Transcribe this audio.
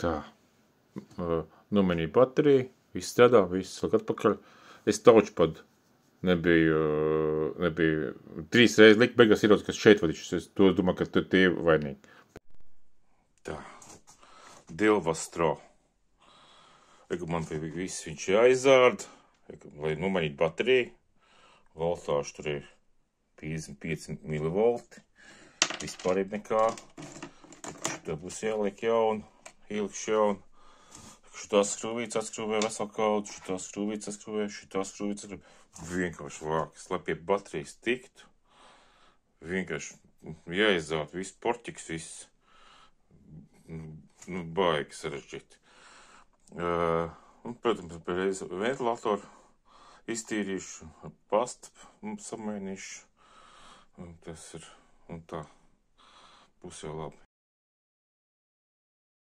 Tā. Nomainīju bateriju, viss strādā, viss liek atpakaļ. Es touchpad nebiju 3 reizes likt, beigās ierodz, kas šeit vadīšas. Es to domāju, ka tu tie vainīgi. Tā. Dilvastro. Man bija viss viņš jāizārda, lai nomainītu bateriju. Voltāžu tur ir 55 mV. Vispār ir nekā. Šitā būs jāliek jaunu, ielikšu jaunu. Šitās skrūvītes atskrūvēju veselu kaudu, šitās skrūvītes atskrūvēju, šitās skrūvītes atskrūvēju. Vienkārši vākas, lai pie baterijas tiktu. Vienkārši jāizārda, viss porķiks, viss. Baigi sarežģīti. Protams, pēc ventilatoru iztīrīšu, pastu samainīšu. Tas ir, un tā, būs jau labi.